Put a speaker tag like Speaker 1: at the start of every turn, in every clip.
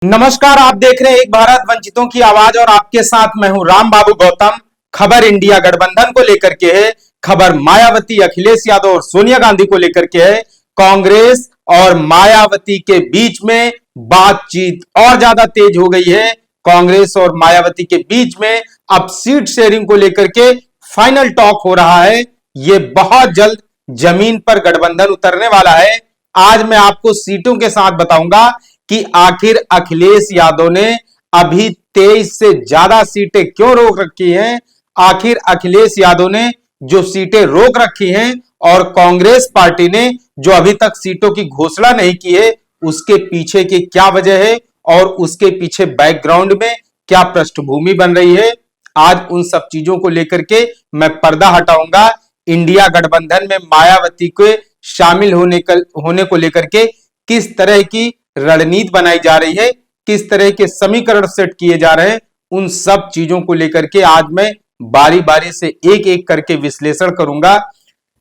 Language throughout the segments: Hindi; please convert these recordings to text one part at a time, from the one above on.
Speaker 1: नमस्कार, आप देख रहे हैं एक भारत वंचितों की आवाज और आपके साथ मैं हूं राम बाबू गौतम। खबर इंडिया गठबंधन को लेकर के है, खबर मायावती, अखिलेश यादव और सोनिया गांधी को लेकर के है। कांग्रेस और मायावती के बीच में बातचीत और ज्यादा तेज हो गई है। कांग्रेस और मायावती के बीच में अब सीट शेयरिंग को लेकर के फाइनल टॉक हो रहा है। ये बहुत जल्द जमीन पर गठबंधन उतरने वाला है। आज मैं आपको सीटों के साथ बताऊंगा कि आखिर अखिलेश यादव ने अभी 23 से ज्यादा सीटें क्यों रोक रखी हैं। आखिर अखिलेश यादव ने जो सीटें रोक रखी हैं और कांग्रेस पार्टी ने जो अभी तक सीटों की घोषणा नहीं की है, उसके पीछे की क्या वजह है और उसके पीछे बैकग्राउंड में क्या पृष्ठभूमि बन रही है। आज उन सब चीजों को लेकर के मैं पर्दा हटाऊंगा। इंडिया गठबंधन में मायावती के शामिल होने को लेकर के किस तरह की रणनीति बनाई जा रही है, किस तरह के समीकरण सेट किए जा रहे हैं, उन सब चीजों को लेकर के आज मैं बारी बारी से एक एक करके विश्लेषण करूंगा।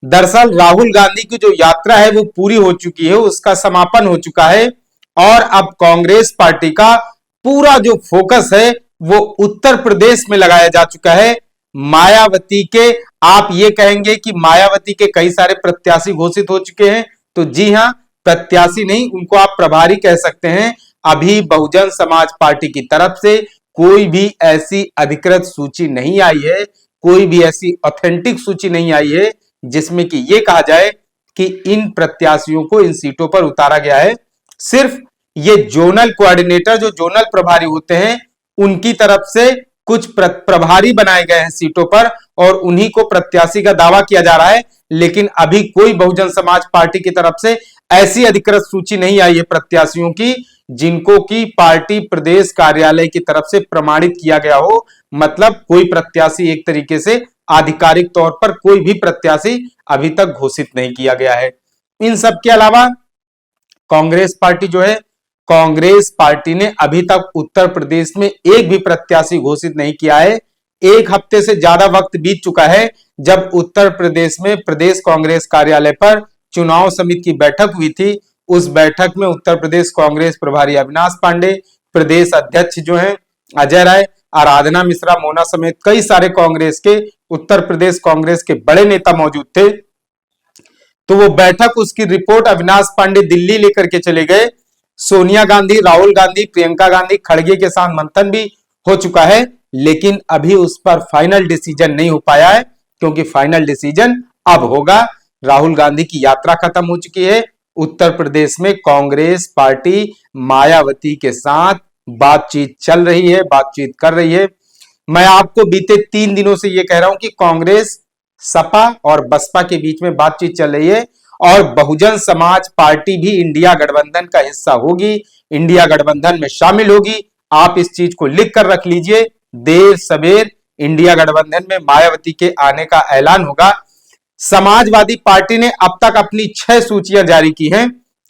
Speaker 1: दरअसल राहुल गांधी की जो यात्रा है वो पूरी हो चुकी है, उसका समापन हो चुका है और अब कांग्रेस पार्टी का पूरा जो फोकस है वो उत्तर प्रदेश में लगाया जा चुका है। मायावती के, आप ये कहेंगे कि मायावती के कई सारे प्रत्याशी घोषित हो चुके हैं, तो जी हां, प्रत्याशी नहीं, उनको आप प्रभारी कह सकते हैं। अभी बहुजन समाज पार्टी की तरफ से कोई भी ऐसी अधिकृत सूची नहीं आई है, कोई भी ऐसी ऑथेंटिक सूची नहीं आई है जिसमें कि यह कहा जाए कि इन प्रत्याशियों को इन सीटों पर उतारा गया है। सिर्फ ये जोनल कोऑर्डिनेटर, जो जोनल प्रभारी होते हैं, उनकी तरफ से कुछ प्रभारी बनाए गए हैं सीटों पर और उन्हीं को प्रत्याशी का दावा किया जा रहा है। लेकिन अभी कोई बहुजन समाज पार्टी की तरफ से ऐसी अधिकृत सूची नहीं आई है प्रत्याशियों की जिनको की पार्टी प्रदेश कार्यालय की तरफ से प्रमाणित किया गया हो। मतलब कोई प्रत्याशी, एक तरीके से आधिकारिक तौर पर कोई भी प्रत्याशी अभी तक घोषित नहीं किया गया है। इन सब के अलावा कांग्रेस पार्टी जो है, कांग्रेस पार्टी ने अभी तक उत्तर प्रदेश में एक भी प्रत्याशी घोषित नहीं किया है। एक हफ्ते से ज्यादा वक्त बीत चुका है जब उत्तर प्रदेश में प्रदेश कांग्रेस कार्यालय पर चुनाव समिति की बैठक हुई थी। उस बैठक में उत्तर प्रदेश कांग्रेस प्रभारी अविनाश पांडे, प्रदेश अध्यक्ष जो हैं अजय राय, आराधना मिश्रा, मोना समेत कई सारे कांग्रेस के, उत्तर प्रदेश कांग्रेस के बड़े नेता मौजूद थे। तो वो बैठक, उसकी रिपोर्ट अविनाश पांडे दिल्ली लेकर के चले गए। सोनिया गांधी, राहुल गांधी, प्रियंका गांधी, खड़गे के साथ मंथन भी हो चुका है, लेकिन अभी उस पर फाइनल डिसीजन नहीं हो पाया है, क्योंकि फाइनल डिसीजन अब होगा। राहुल गांधी की यात्रा खत्म हो चुकी है। उत्तर प्रदेश में कांग्रेस पार्टी मायावती के साथ बातचीत चल रही है, बातचीत कर रही है। मैं आपको बीते 3 दिनों से यह कह रहा हूं कि कांग्रेस, सपा और बसपा के बीच में बातचीत चल रही है और बहुजन समाज पार्टी भी इंडिया गठबंधन का हिस्सा होगी, इंडिया गठबंधन में शामिल होगी। आप इस चीज को लिख कर रख लीजिए, देर सवेर इंडिया गठबंधन में मायावती के आने का ऐलान होगा। समाजवादी पार्टी ने अब तक अपनी 6 सूचियां जारी की हैं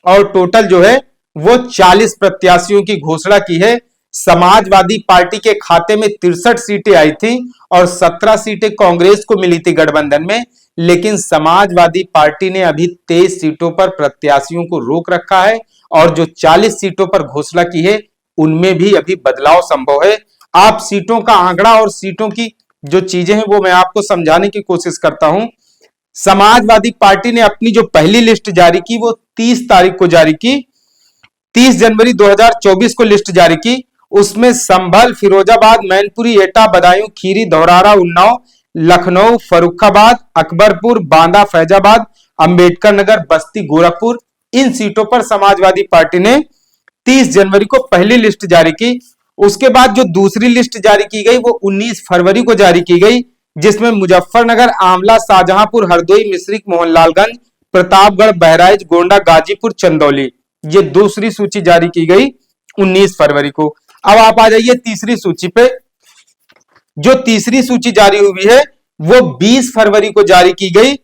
Speaker 1: और टोटल जो है वो 40 प्रत्याशियों की घोषणा की है। समाजवादी पार्टी के खाते में 63 सीटें आई थी और 17 सीटें कांग्रेस को मिली थी गठबंधन में, लेकिन समाजवादी पार्टी ने अभी 23 सीटों पर प्रत्याशियों को रोक रखा है और जो 40 सीटों पर घोषणा की है उनमें भी अभी बदलाव संभव है। आप सीटों का आंकड़ा और सीटों की जो चीजें हैं वो मैं आपको समझाने की कोशिश करता हूं। समाजवादी पार्टी ने अपनी जो पहली लिस्ट जारी की वो 30 तारीख को जारी की, 30 जनवरी 2024 को लिस्ट जारी की। उसमें संभल, फिरोजाबाद, मैनपुरी, एटा, बदायूं, खीरी, धौरारा, उन्नाव, लखनऊ, फर्रुखाबाद, अकबरपुर, बांदा, फैजाबाद, अंबेडकर नगर, बस्ती, गोरखपुर, इन सीटों पर समाजवादी पार्टी ने 30 जनवरी को पहली लिस्ट जारी की। उसके बाद जो दूसरी लिस्ट जारी की गई वो 19 फरवरी को जारी की गई, जिसमें मुजफ्फरनगर, आंवला, शाहजहांपुर, हरदोई, मिश्रिख, मोहनलालगंज, प्रतापगढ़, बहराइच, गोंडा, गाजीपुर, चंदौली, ये दूसरी सूची जारी की गई 19 फरवरी को। अब आप आ जाइए तीसरी सूची पे। जो तीसरी सूची जारी हुई है वो 20 फरवरी को जारी की गई।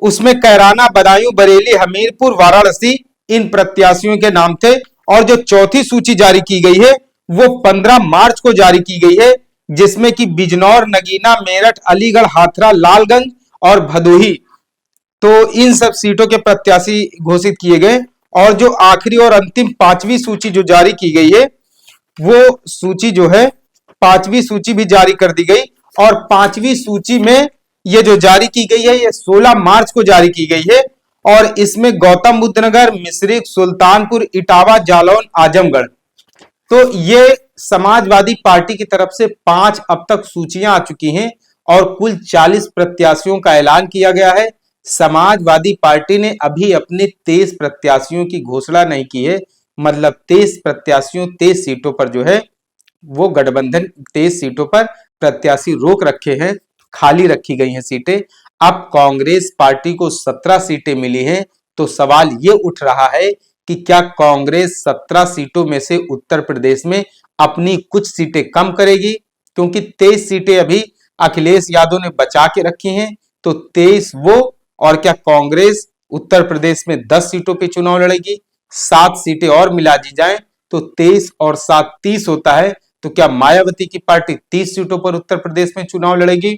Speaker 1: उसमें कैराना, बदायूं, बरेली, हमीरपुर, वाराणसी, इन प्रत्याशियों के नाम थे। और जो चौथी सूची जारी की गई है वो 15 मार्च को जारी की गई है, जिसमें कि बिजनौर, नगीना, मेरठ, अलीगढ़, हाथरा, लालगंज और भदोही, तो इन सब सीटों के प्रत्याशी घोषित किए गए। और जो आखिरी और अंतिम 5वीं सूची जो जारी की गई है वो सूची जो है, पांचवी सूची भी जारी कर दी गई। और पांचवी सूची में ये जो जारी की गई है, ये 16 मार्च को जारी की गई है। और इसमें गौतम बुद्ध नगर, मिश्रिख, सुल्तानपुर, इटावा, जालौन, आजमगढ़, तो ये समाजवादी पार्टी की तरफ से 5 अब तक सूचियां आ चुकी हैं और कुल 40 प्रत्याशियों का ऐलान किया गया है। समाजवादी पार्टी ने अभी अपने 23 प्रत्याशियों की घोषणा नहीं की है, मतलब 23 प्रत्याशियों, 23 सीटों पर जो है वो गठबंधन 23 सीटों पर प्रत्याशी रोक रखे हैं, खाली रखी गई हैं सीटें। अब कांग्रेस पार्टी को 17 सीटें मिली हैं, तो सवाल ये उठ रहा है कि क्या कांग्रेस 17 सीटों में से उत्तर प्रदेश में अपनी कुछ सीटें कम करेगी, क्योंकि 23 सीटें अभी अखिलेश यादव ने बचा के रखी हैं, तो 23 वो, और क्या कांग्रेस उत्तर प्रदेश में 10 सीटों पे चुनाव लड़ेगी, 7 सीटें और मिला दी जाएं तो 23 और 7 30 होता है। तो क्या मायावती की पार्टी 30 सीटों पर उत्तर प्रदेश में चुनाव लड़ेगी?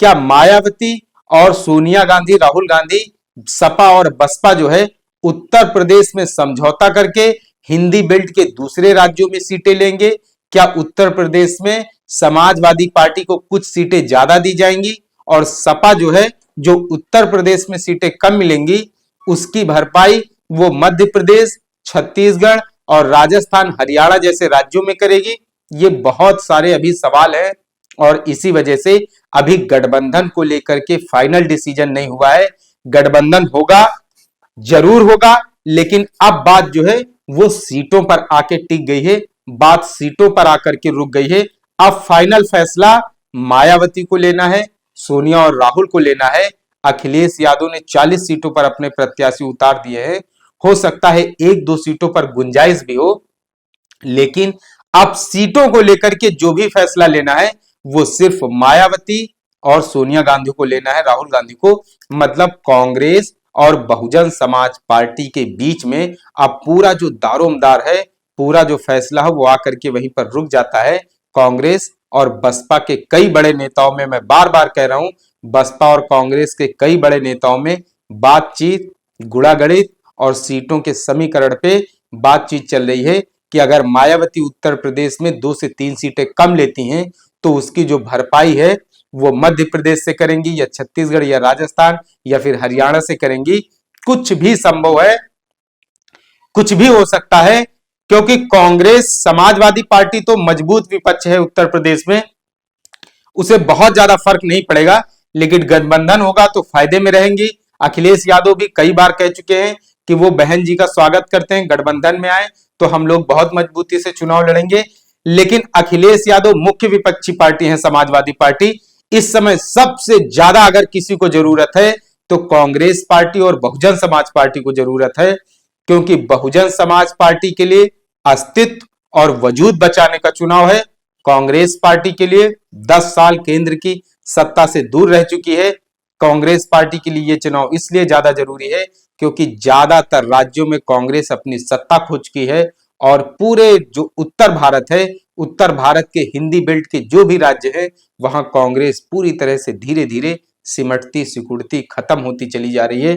Speaker 1: क्या मायावती और सोनिया गांधी, राहुल गांधी, सपा और बसपा जो है उत्तर प्रदेश में समझौता करके हिंदी बेल्ट के दूसरे राज्यों में सीटें लेंगे? क्या उत्तर प्रदेश में समाजवादी पार्टी को कुछ सीटें ज्यादा दी जाएंगी और सपा जो है, जो उत्तर प्रदेश में सीटें कम मिलेंगी, उसकी भरपाई वो मध्य प्रदेश, छत्तीसगढ़ और राजस्थान, हरियाणा जैसे राज्यों में करेगी? ये बहुत सारे अभी सवाल हैं और इसी वजह से अभी गठबंधन को लेकर के फाइनल डिसीजन नहीं हुआ है। गठबंधन होगा, जरूर होगा, लेकिन अब बात जो है वो सीटों पर आके टिक गई है, बात सीटों पर आकर के रुक गई है। अब फाइनल फैसला मायावती को लेना है, सोनिया और राहुल को लेना है। अखिलेश यादव ने 40 सीटों पर अपने प्रत्याशी उतार दिए हैं, हो सकता है 1-2 सीटों पर गुंजाइश भी हो, लेकिन अब सीटों को लेकर के जो भी फैसला लेना है वो सिर्फ मायावती और सोनिया गांधी को लेना है, राहुल गांधी को। मतलब कांग्रेस और बहुजन समाज पार्टी के बीच में अब पूरा जो दारोमदार है, पूरा जो फैसला है वो आकर के वहीं पर रुक जाता है। कांग्रेस और बसपा के कई बड़े नेताओं में, मैं बार बार कह रहा हूं, बसपा और कांग्रेस के कई बड़े नेताओं में बातचीत, गुणागणित और सीटों के समीकरण पे बातचीत चल रही है कि अगर मायावती उत्तर प्रदेश में 2 से 3 सीटें कम लेती हैं तो उसकी जो भरपाई है वो मध्य प्रदेश से करेंगी या छत्तीसगढ़ या राजस्थान या फिर हरियाणा से करेंगी। कुछ भी संभव है, कुछ भी हो सकता है, क्योंकि कांग्रेस समाजवादी पार्टी तो मजबूत विपक्ष है उत्तर प्रदेश में, उसे बहुत ज्यादा फर्क नहीं पड़ेगा, लेकिन गठबंधन होगा तो फायदे में रहेंगी। अखिलेश यादव भी कई बार कह चुके हैं कि वो बहन जी का स्वागत करते हैं, गठबंधन में आए तो हम लोग बहुत मजबूती से चुनाव लड़ेंगे। लेकिन अखिलेश यादव मुख्य विपक्षी पार्टी है समाजवादी पार्टी, इस समय सबसे ज्यादा अगर किसी को जरूरत है तो कांग्रेस पार्टी और बहुजन समाज पार्टी को जरूरत है, क्योंकि बहुजन समाज पार्टी के लिए अस्तित्व और वजूद बचाने का चुनाव है। कांग्रेस पार्टी के लिए 10 साल केंद्र की सत्ता से दूर रह चुकी है। कांग्रेस पार्टी के लिए यह चुनाव इसलिए ज्यादा जरूरी है क्योंकि ज्यादातर राज्यों में कांग्रेस अपनी सत्ता खो चुकी है और पूरे जो उत्तर भारत है, उत्तर भारत के हिंदी बेल्ट के जो भी राज्य है, वहां कांग्रेस पूरी तरह से धीरे धीरे सिमटती सिकुड़ती खत्म होती चली जा रही है।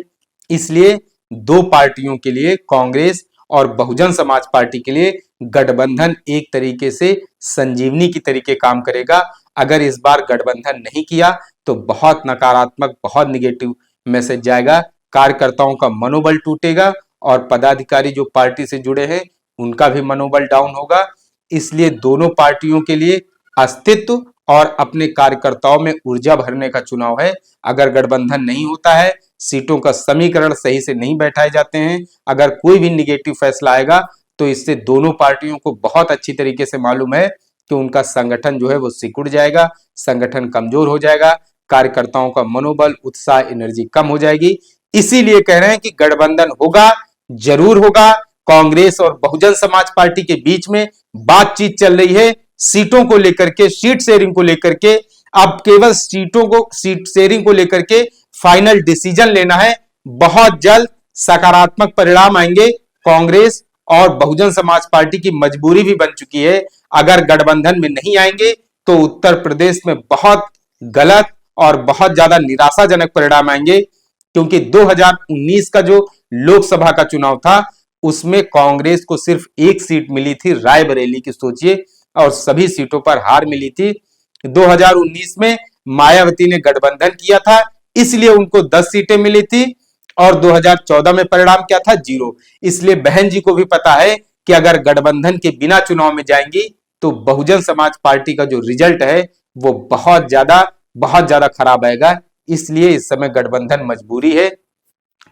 Speaker 1: इसलिए दो पार्टियों के लिए, कांग्रेस और बहुजन समाज पार्टी के लिए, गठबंधन एक तरीके से संजीवनी की तरीके काम करेगा। अगर इस बार गठबंधन नहीं किया तो बहुत नकारात्मक, बहुत निगेटिव मैसेज जाएगा, कार्यकर्ताओं का मनोबल टूटेगा और पदाधिकारी जो पार्टी से जुड़े हैं उनका भी मनोबल डाउन होगा। इसलिए दोनों पार्टियों के लिए अस्तित्व और अपने कार्यकर्ताओं में ऊर्जा भरने का चुनाव है। अगर गठबंधन नहीं होता है, सीटों का समीकरण सही से नहीं बैठाए जाते हैं, अगर कोई भी निगेटिव फैसला आएगा तो इससे दोनों पार्टियों को बहुत अच्छी तरीके से मालूम है कि उनका संगठन जो है वो सिकुड़ जाएगा, संगठन कमजोर हो जाएगा, कार्यकर्ताओं का मनोबल, उत्साह, एनर्जी कम हो जाएगी। इसीलिए कह रहे हैं कि गठबंधन होगा, जरूर होगा। कांग्रेस और बहुजन समाज पार्टी के बीच में बातचीत चल रही है सीटों को लेकर के, सीट शेयरिंग को लेकर के। अब केवल सीट शेयरिंग को लेकर के फाइनल डिसीजन लेना है। बहुत जल्द सकारात्मक परिणाम आएंगे। कांग्रेस और बहुजन समाज पार्टी की मजबूरी भी बन चुकी है, अगर गठबंधन में नहीं आएंगे तो उत्तर प्रदेश में बहुत गलत और बहुत ज्यादा निराशाजनक परिणाम आएंगे, क्योंकि 2019 का जो लोकसभा का चुनाव था उसमें कांग्रेस को सिर्फ एक सीट मिली थी रायबरेली की, सोचिए, और सभी सीटों पर हार मिली थी। 2019 में मायावती ने गठबंधन किया था, इसलिए उनको 10 सीटें मिली थी, और 2014 में परिणाम क्या था? 0। इसलिए बहन जी को भी पता है कि अगर गठबंधन के बिना चुनाव में जाएंगी तो बहुजन समाज पार्टी का जो रिजल्ट है वो बहुत ज्यादा खराब आएगा। इसलिए इस समय गठबंधन मजबूरी है।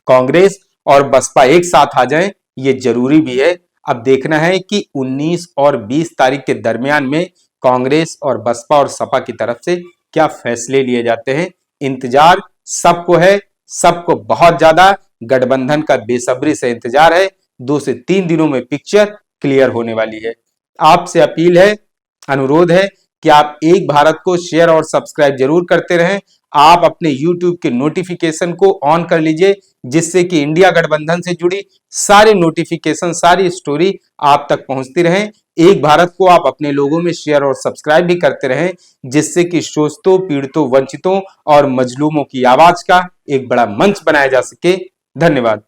Speaker 1: कांग्रेस और बसपा एक साथ आ जाएं, ये जरूरी भी है। अब देखना है कि 19 और 20 तारीख के दरमियान में कांग्रेस और बसपा और सपा की तरफ से क्या फैसले लिए जाते हैं। इंतजार सबको है, सबको बहुत ज्यादा गठबंधन का बेसब्री से इंतजार है। 2 से 3 दिनों में पिक्चर क्लियर होने वाली है। आपसे अपील है, अनुरोध है कि आप एक भारत को शेयर और सब्सक्राइब जरूर करते रहें। आप अपने YouTube के नोटिफिकेशन को ऑन कर लीजिए, जिससे कि इंडिया गठबंधन से जुड़ी सारी नोटिफिकेशन, सारी स्टोरी आप तक पहुंचती रहें। एक भारत को आप अपने लोगों में शेयर और सब्सक्राइब भी करते रहें, जिससे कि शोषितों, पीड़ितों, वंचितों और मजलूमों की आवाज का एक बड़ा मंच बनाया जा सके। धन्यवाद।